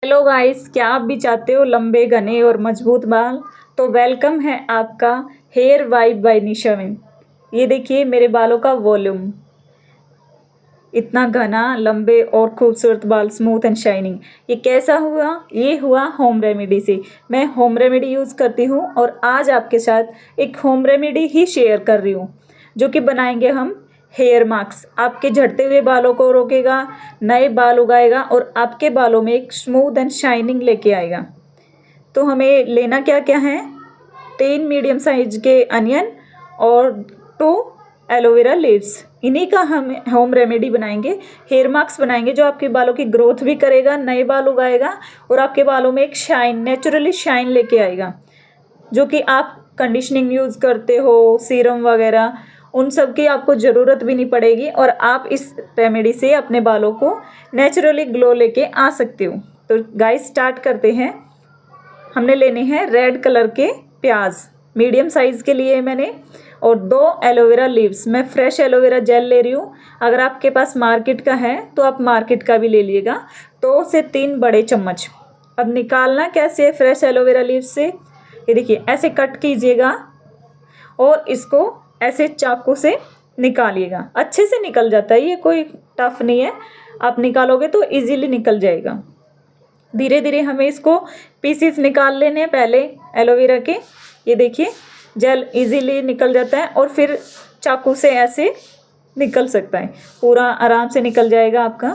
Hello guys, क्या आप भी चाहते हो लंबे घने और मजबूत बाल? तो वेलकम है आपका हेयर वाइब बाय निशा में। ये देखिए मेरे बालों का वॉल्यूम, इतना घना, लंबे और खूबसूरत बाल, स्मूथ एंड शाइनिंग। ये कैसा हुआ? ये हुआ होम रेमेडी से। मैं होम रेमेडी यूज़ करती हूँ और आज आपके साथ एक होम रेमेडी ही शेयर कर रही हूँ, जो कि बनाएंगे हम हेयर मास्क। आपके झड़ते हुए बालों को रोकेगा, नए बाल उगाएगा और आपके बालों में एक स्मूथ एंड शाइनिंग लेके आएगा। तो हमें लेना क्या क्या है? 3 मीडियम साइज के अनियन और 2 एलोवेरा लीव्स। इन्हीं का हम होम रेमेडी बनाएंगे, हेयर मास्क बनाएंगे, जो आपके बालों की ग्रोथ भी करेगा, नए बाल उगाएगा और आपके बालों में एक शाइन, नेचुरली शाइन लेके आएगा। जो कि आप कंडीशनिंग यूज़ करते हो, सीरम वगैरह, उन सब की आपको ज़रूरत भी नहीं पड़ेगी और आप इस रेमेडी से अपने बालों को नेचुरली ग्लो लेके आ सकते हो। तो गाइस स्टार्ट करते हैं। हमने लेने हैं रेड कलर के प्याज, मीडियम साइज़ के लिए मैंने, और 2 एलोवेरा लीव्स। मैं फ्रेश एलोवेरा जेल ले रही हूँ, अगर आपके पास मार्केट का है तो आप मार्केट का भी ले लीजिएगा। 2 से 3 बड़े चम्मच। अब निकालना कैसे है फ्रेश एलोवेरा लीव्स से? ये देखिए ऐसे कट कीजिएगा और इसको ऐसे चाकू से निकालिएगा। अच्छे से निकल जाता है, ये कोई टफ नहीं है, आप निकालोगे तो इजीली निकल जाएगा। धीरे धीरे हमें इसको पीसेस निकाल लेने हैं पहले एलोवेरा के। ये देखिए जेल इजीली निकल जाता है और फिर चाकू से ऐसे निकल सकता है, पूरा आराम से निकल जाएगा आपका।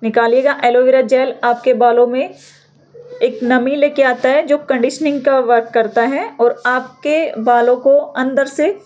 निकालिएगा। एलोवेरा जेल आपके बालों में एक नमी लेके आता है, जो कंडीशनिंग का वर्क करता है और आपके बालों को अंदर से,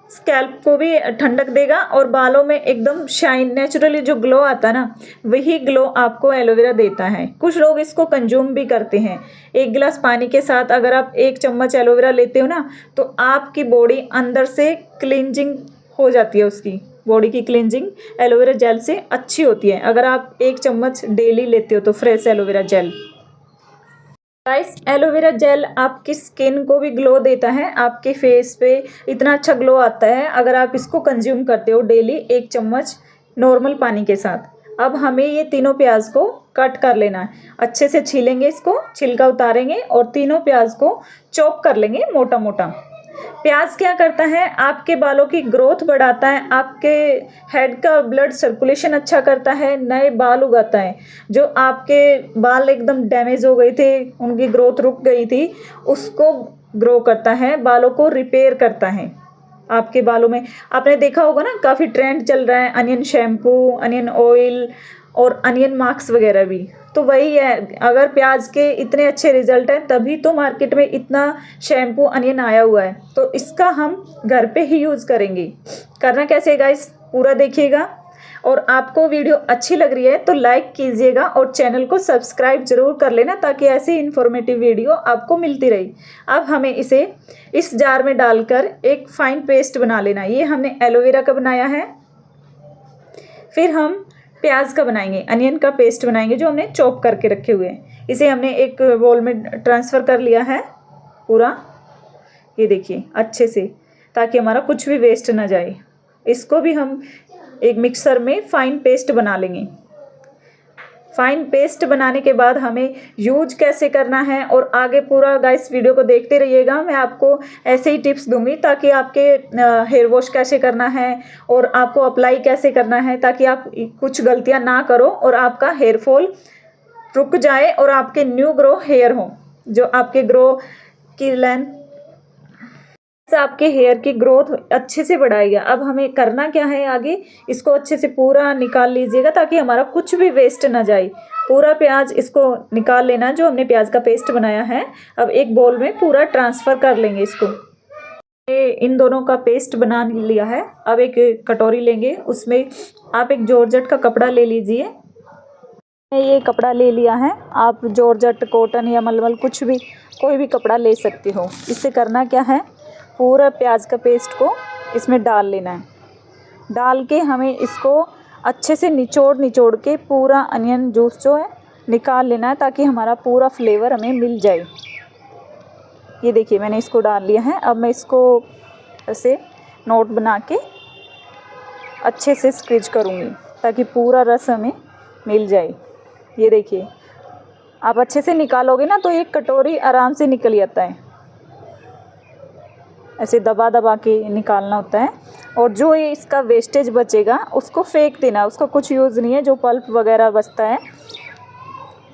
स्कैल्प को भी ठंडक देगा और बालों में एकदम शाइन, नेचुरली जो ग्लो आता है ना, वही ग्लो आपको एलोवेरा देता है। कुछ लोग इसको कंज्यूम भी करते हैं। 1 गिलास पानी के साथ अगर आप 1 चम्मच एलोवेरा लेते हो ना, तो आपकी बॉडी अंदर से क्लींजिंग हो जाती है। उसकी बॉडी की क्लींजिंग एलोवेरा जेल से अच्छी होती है, अगर आप 1 चम्मच डेली लेते हो तो fresh aloe vera gel. Guys aloe vera gel आपकी स्किन को भी ग्लो देता है, आपके फेस पे इतना अच्छा ग्लो आता है अगर आप इसको कंज्यूम करते हो डेली 1 चम्मच नॉर्मल पानी के साथ। अब हमें ये तीनों प्याज को कट कर लेना है। अच्छे से छीलेंगे, इसको छिलका उतारेंगे और तीनों प्याज को चॉप कर लेंगे मोटा मोटा। प्याज क्या करता है? आपके बालों की ग्रोथ बढ़ाता है, आपके हेड का ब्लड सर्कुलेशन अच्छा करता है, नए बाल उगाता है। जो आपके बाल एकदम डैमेज हो गए थे, उनकी ग्रोथ रुक गई थी, उसको ग्रो करता है, बालों को रिपेयर करता है। आपके बालों में आपने देखा होगा ना, काफ़ी ट्रेंड चल रहा है अनियन शैम्पू, अनियन ऑयल और अनियन मास्क वगैरह भी। तो वही है, अगर प्याज के इतने अच्छे रिजल्ट हैं तभी तो मार्केट में इतना शैम्पू अनियन आया हुआ है। तो इसका हम घर पे ही यूज़ करेंगे। करना कैसे है गाइस, पूरा देखिएगा। और आपको वीडियो अच्छी लग रही है तो लाइक कीजिएगा और चैनल को सब्सक्राइब जरूर कर लेना, ताकि ऐसी इन्फॉर्मेटिव वीडियो आपको मिलती रही। अब हमें इसे इस जार में डालकर एक फाइन पेस्ट बना लेना। ये हमने एलोवेरा का बनाया है, फिर हम प्याज का बनाएंगे, अनियन का पेस्ट बनाएंगे जो हमने चॉप करके रखे हुए हैं। इसे हमने एक बोल में ट्रांसफ़र कर लिया है पूरा, ये देखिए अच्छे से, ताकि हमारा कुछ भी वेस्ट ना जाए। इसको भी हम एक मिक्सर में फ़ाइन पेस्ट बना लेंगे। फ़ाइन पेस्ट बनाने के बाद हमें यूज कैसे करना है, और आगे पूरा गाइस वीडियो को देखते रहिएगा। मैं आपको ऐसे ही टिप्स दूंगी ताकि आपके हेयर वॉश कैसे करना है और आपको अप्लाई कैसे करना है, ताकि आप कुछ गलतियां ना करो और आपका हेयर फॉल रुक जाए और आपके न्यू ग्रो हेयर हो, जो आपके ग्रो की लेंथ, आपके हेयर की ग्रोथ अच्छे से बढ़ाएगा। अब हमें करना क्या है आगे, इसको अच्छे से पूरा निकाल लीजिएगा ताकि हमारा कुछ भी वेस्ट ना जाए। पूरा प्याज इसको निकाल लेना, जो हमने प्याज का पेस्ट बनाया है। अब एक बोल में पूरा ट्रांसफ़र कर लेंगे इसको। इन दोनों का पेस्ट बना लिया है। अब एक कटोरी लेंगे, उसमें आप एक जॉर्जेट का कपड़ा ले लीजिए। ये कपड़ा ले लिया है, आप जॉर्जेट, कॉटन या मलमल, कुछ भी, कोई भी कपड़ा ले सकते हो। इससे करना क्या है, पूरा प्याज का पेस्ट को इसमें डाल लेना है। डाल के हमें इसको अच्छे से निचोड़ के पूरा अनियन जूस जो है निकाल लेना है, ताकि हमारा पूरा फ्लेवर हमें मिल जाए। ये देखिए मैंने इसको डाल लिया है। अब मैं इसको ऐसे नोट बना के अच्छे से स्क्वीज करूँगी ताकि पूरा रस हमें मिल जाए। ये देखिए आप अच्छे से निकालोगे ना तो एक कटोरी आराम से निकल जाता है। ऐसे दबा दबा के निकालना होता है। और जो ये इसका वेस्टेज बचेगा उसको फेंक देना, उसका कुछ यूज़ नहीं है, जो पल्प वगैरह बचता है,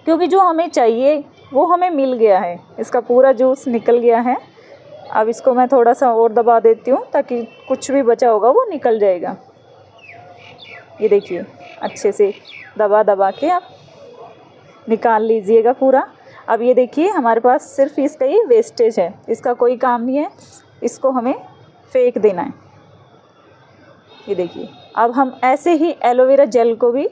क्योंकि जो हमें चाहिए वो हमें मिल गया है, इसका पूरा जूस निकल गया है। अब इसको मैं थोड़ा सा और दबा देती हूँ ताकि कुछ भी बचा होगा वो निकल जाएगा। ये देखिए अच्छे से दबा दबा के आप निकाल लीजिएगा पूरा। अब ये देखिए हमारे पास सिर्फ इसका ही वेस्टेज है, इसका कोई काम नहीं है, इसको हमें फेंक देना है। ये देखिए अब हम ऐसे ही एलोवेरा जेल को भी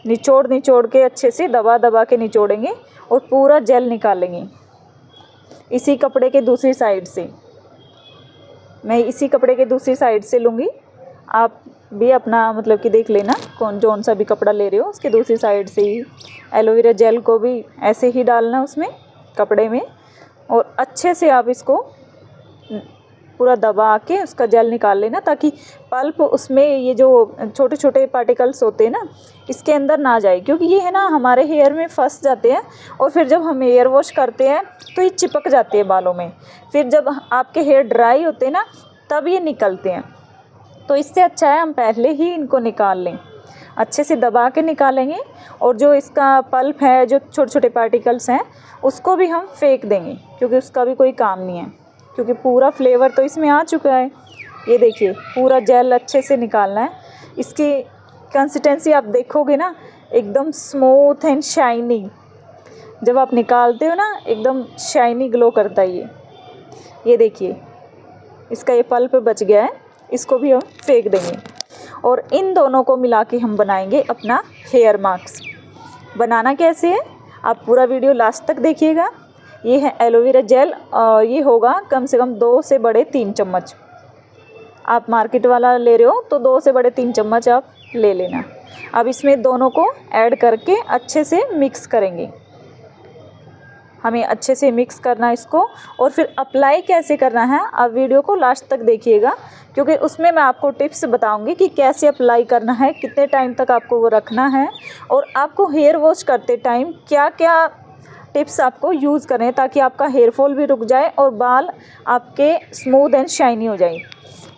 निचोड़ के अच्छे से दबा दबा के निचोड़ेंगे और पूरा जेल निकालेंगे। इसी कपड़े के दूसरी साइड से, मैं इसी कपड़े के दूसरी साइड से लूँगी, आप भी अपना मतलब कि देख लेना कौन सा भी कपड़ा ले रहे हो उसके दूसरी साइड से ही एलोवेरा जेल को भी ऐसे ही डालना उसमें कपड़े में, और अच्छे से आप इसको पूरा दबा के उसका जेल निकाल लेना, ताकि पल्प उसमें ये जो छोटे छोटे पार्टिकल्स होते हैं ना इसके अंदर ना जाए, क्योंकि ये है ना हमारे हेयर में फंस जाते हैं और फिर जब हम हेयर वॉश करते हैं तो ये चिपक जाते हैं बालों में, फिर जब आपके हेयर ड्राई होते हैं ना तब ये निकलते हैं। तो इससे अच्छा है हम पहले ही इनको निकाल लें, अच्छे से दबा के निकालेंगे, और जो इसका पल्प है जो छोटे छोटे पार्टिकल्स हैं उसको भी हम फेंक देंगे, क्योंकि उसका भी कोई काम नहीं है, क्योंकि पूरा फ्लेवर तो इसमें आ चुका है। ये देखिए पूरा जेल अच्छे से निकालना है। इसकी कंसिस्टेंसी आप देखोगे ना एकदम स्मूथ एंड शाइनी, जब आप निकालते हो ना एकदम शाइनी ग्लो करता है ये देखिए इसका ये पल्प बच गया है, इसको भी हम फेंक देंगे। और इन दोनों को मिला के हम बनाएंगे अपना हेयर मास्क। बनाना कैसे है आप पूरा वीडियो लास्ट तक देखिएगा। ये है एलोवेरा जेल और ये होगा कम से कम 2 से बड़े 3 चम्मच। आप मार्केट वाला ले रहे हो तो 2 से बड़े 3 चम्मच आप ले लेना। अब इसमें दोनों को ऐड करके अच्छे से मिक्स करेंगे, हमें अच्छे से मिक्स करना इसको। और फिर अप्लाई कैसे करना है आप वीडियो को लास्ट तक देखिएगा, क्योंकि उसमें मैं आपको टिप्स बताऊंगी कि कैसे अप्लाई करना है, कितने टाइम तक आपको वो रखना है, और आपको हेयर वॉश करते टाइम क्या क्या टिप्स आपको यूज़ करें ताकि आपका हेयर फॉल भी रुक जाए और बाल आपके स्मूथ एंड शाइनी हो जाए।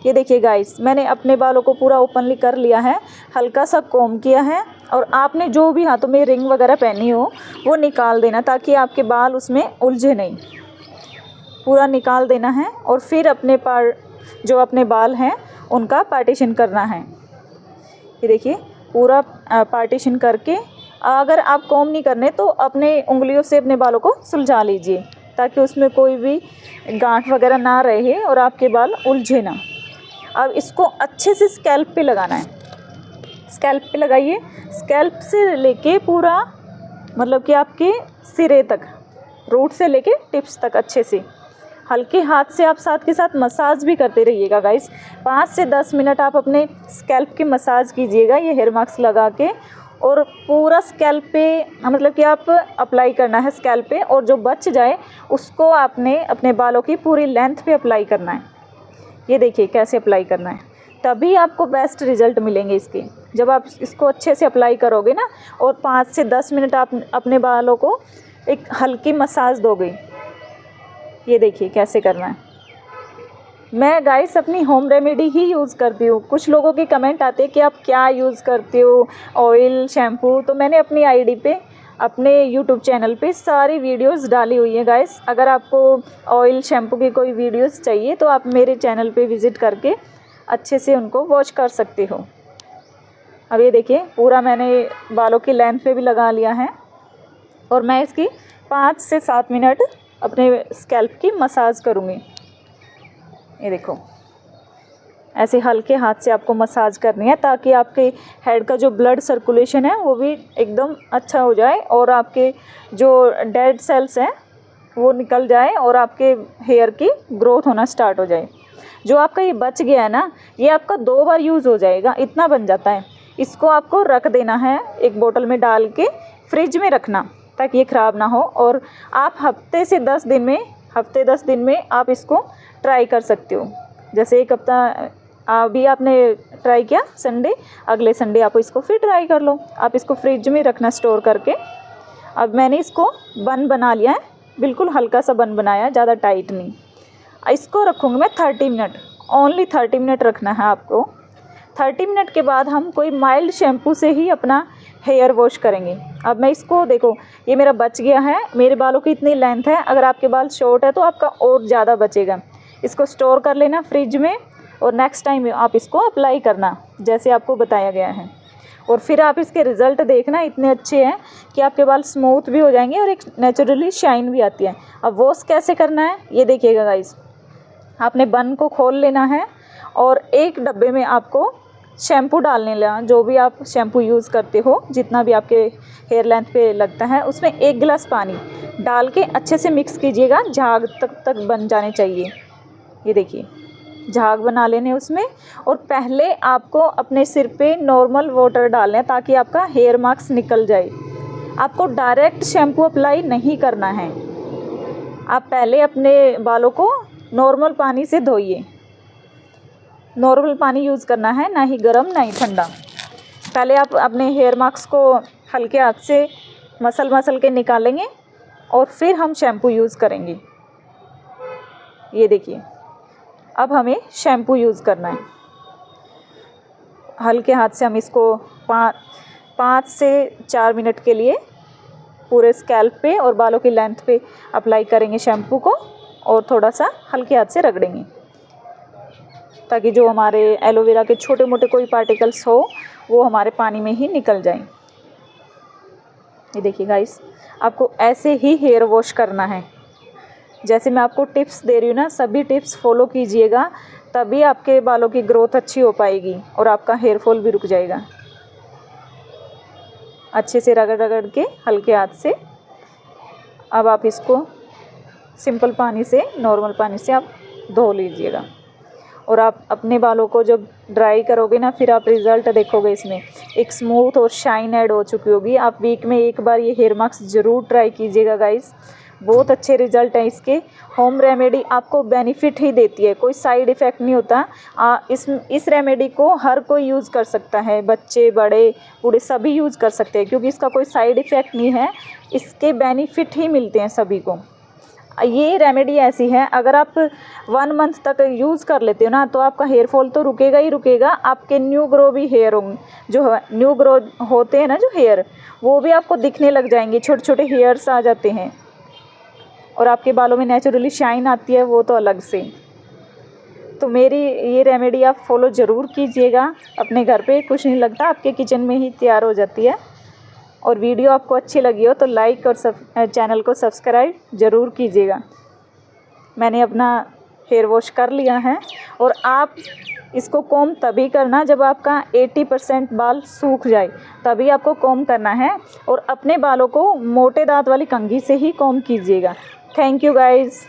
ये देखिए गाइस मैंने अपने बालों को पूरा ओपनली कर लिया है, हल्का सा कॉम्ब किया है, और आपने जो भी हाथों में रिंग वगैरह पहनी हो वो निकाल देना ताकि आपके बाल उसमें उलझे नहीं, पूरा निकाल देना है। और फिर जो अपने बाल हैं उनका पार्टीशन करना है। ये देखिए पूरा पार्टीशन करके, अगर आप कॉम्ब नहीं करने तो अपने उंगलियों से अपने बालों को सुलझा लीजिए ताकि उसमें कोई भी गांठ वगैरह ना रहे और आपके बाल उलझे ना। अब इसको अच्छे से स्कैल्प पे लगाना है, स्कैल्प पे लगाइए, स्कैल्प से लेके पूरा मतलब कि आपके सिरे तक, रूट से लेके टिप्स तक अच्छे से हल्के हाथ से आप साथ के साथ मसाज भी करते रहिएगा गाइस। 5 से 10 मिनट आप अपने स्कैल्प की मसाज कीजिएगा ये हेयर मास्क लगा के, और पूरा स्कैल्प पे मतलब कि आप अप्लाई करना है स्कैल्प पे, और जो बच जाए उसको आपने अपने बालों की पूरी लेंथ पे अप्लाई करना है। ये देखिए कैसे अप्लाई करना है, तभी आपको बेस्ट रिज़ल्ट मिलेंगे इसके। जब आप इसको अच्छे से अप्लाई करोगे ना और 5 से 10 मिनट आप अपने बालों को एक हल्की मसाज दोगे। ये देखिए कैसे करना है। मैं गाइस अपनी होम रेमेडी ही यूज़ करती हूँ। कुछ लोगों के कमेंट आते हैं कि आप क्या यूज़ करते हो, ऑयल, शैम्पू, तो मैंने अपनी आईडी पे, अपने यूट्यूब चैनल पे सारी वीडियोस डाली हुई हैं गाइस। अगर आपको ऑयल, शैम्पू की कोई वीडियोस चाहिए तो आप मेरे चैनल पे विज़िट करके अच्छे से उनको वॉच कर सकते हो। अब ये देखिए पूरा मैंने बालों की लेंथ पे भी लगा लिया है, और मैं इसकी 5 से 7 मिनट अपने स्कैल्प की मसाज करूँगी। ये देखो ऐसे हल्के हाथ से आपको मसाज करनी है ताकि आपके हेड का जो ब्लड सर्कुलेशन है वो भी एकदम अच्छा हो जाए, और आपके जो डेड सेल्स हैं वो निकल जाए और आपके हेयर की ग्रोथ होना स्टार्ट हो जाए। जो आपका ये बच गया है ना, ये आपका 2 बार यूज़ हो जाएगा, इतना बन जाता है। इसको आपको रख देना है एक बोतल में डाल के, फ्रिज में रखना ताकि ये ख़राब ना हो। और आप हफ्ते 10 दिन में आप इसको ट्राई कर सकते हो। जैसे एक हफ्ता अभी आपने ट्राई किया संडे, अगले संडे आप इसको फिर ट्राई कर लो। आप इसको फ्रिज में रखना स्टोर करके, अब मैंने इसको बन बना लिया है, बिल्कुल हल्का सा बन बनाया, ज़्यादा टाइट नहीं। इसको रखूँगी मैं 30 मिनट, ओनली 30 मिनट रखना है आपको। 30 मिनट के बाद हम कोई माइल्ड शैम्पू से ही अपना हेयर वॉश करेंगे। अब मैं इसको देखो, ये मेरा बच गया है, मेरे बालों की इतनी लेंथ है, अगर आपके बाल शॉर्ट है तो आपका और ज़्यादा बचेगा। इसको स्टोर कर लेना फ्रिज में और नेक्स्ट टाइम आप इसको अप्लाई करना जैसे आपको बताया गया है। और फिर आप इसके रिज़ल्ट देखना, इतने अच्छे हैं कि आपके बाल स्मूथ भी हो जाएंगे और एक नेचुरली शाइन भी आती है। अब वॉश कैसे करना है ये देखिएगा गाइस। आपने बन को खोल लेना है और एक डब्बे में आपको शैम्पू डालने लेना, जो भी आप शैम्पू यूज़ करते हो, जितना भी आपके हेयर लेंथ पे लगता है, उसमें 1 गिलास पानी डाल के अच्छे से मिक्स कीजिएगा, झाग तक बन जाने चाहिए। ये देखिए झाग बना लेने उसमें। और पहले आपको अपने सिर पे नॉर्मल वाटर डालना है ताकि आपका हेयर मार्क्स निकल जाए। आपको डायरेक्ट शैम्पू अप्लाई नहीं करना है, आप पहले अपने बालों को नॉर्मल पानी से धोइए। नॉर्मल पानी यूज़ करना है, ना ही गर्म ना ही ठंडा। पहले आप अपने हेयर मार्क्स को हल्के हाथ से मसल के निकालेंगे और फिर हम शैम्पू यूज़ करेंगे। ये देखिए अब हमें शैम्पू यूज़ करना है। हल्के हाथ से हम इसको 5 से 4 मिनट के लिए पूरे स्कैल्प पे और बालों की लेंथ पे अप्लाई करेंगे शैम्पू को, और थोड़ा सा हल्के हाथ से रगड़ेंगे ताकि जो हमारे एलोवेरा के छोटे मोटे कोई पार्टिकल्स हो वो हमारे पानी में ही निकल जाएं। ये देखिए गाइस, आपको ऐसे ही हेयर वॉश करना है। जैसे मैं आपको टिप्स दे रही हूँ ना, सभी टिप्स फॉलो कीजिएगा, तभी आपके बालों की ग्रोथ अच्छी हो पाएगी और आपका हेयर फॉल भी रुक जाएगा। अच्छे से रगड़ के हल्के हाथ से अब आप इसको सिंपल पानी से, नॉर्मल पानी से आप धो लीजिएगा। और आप अपने बालों को जब ड्राई करोगे ना, फिर आप रिज़ल्ट देखोगे, इसमें एक स्मूथ और शाइन ऐड हो चुकी होगी। आप वीक में एक बार ये हेयर मास्क ज़रूर ट्राई कीजिएगा गाइस, बहुत अच्छे रिज़ल्ट हैं इसके। होम रेमेडी आपको बेनिफिट ही देती है, कोई साइड इफ़ेक्ट नहीं होता। इस रेमेडी को हर कोई यूज़ कर सकता है, बच्चे बड़े बूढ़े सभी यूज़ कर सकते हैं, क्योंकि इसका कोई साइड इफ़ेक्ट नहीं है, इसके बेनिफिट ही मिलते हैं सभी को। ये रेमेडी ऐसी है, अगर आप 1 मंथ तक यूज़ कर लेते हो ना, तो आपका हेयर फॉल तो रुकेगा ही रुकेगा, आपके न्यू ग्रो भी हेयर होंगे, जो न्यू ग्रो होते हैं ना जो हेयर, वो भी आपको दिखने लग जाएंगे, छोटे छोटे हेयर्स आ जाते हैं और आपके बालों में नेचुरली शाइन आती है, वो तो अलग से। तो मेरी ये रेमेडी आप फॉलो ज़रूर कीजिएगा अपने घर पे, कुछ नहीं लगता, आपके किचन में ही तैयार हो जाती है। और वीडियो आपको अच्छी लगी हो तो लाइक और चैनल को सब्सक्राइब ज़रूर कीजिएगा। मैंने अपना हेयर वॉश कर लिया है, और आप इसको कॉम तभी करना जब आपका 80% बाल सूख जाए, तभी आपको कॉम करना है। और अपने बालों को मोटे दांत वाली कंघी से ही कॉम कीजिएगा। Thank you guys.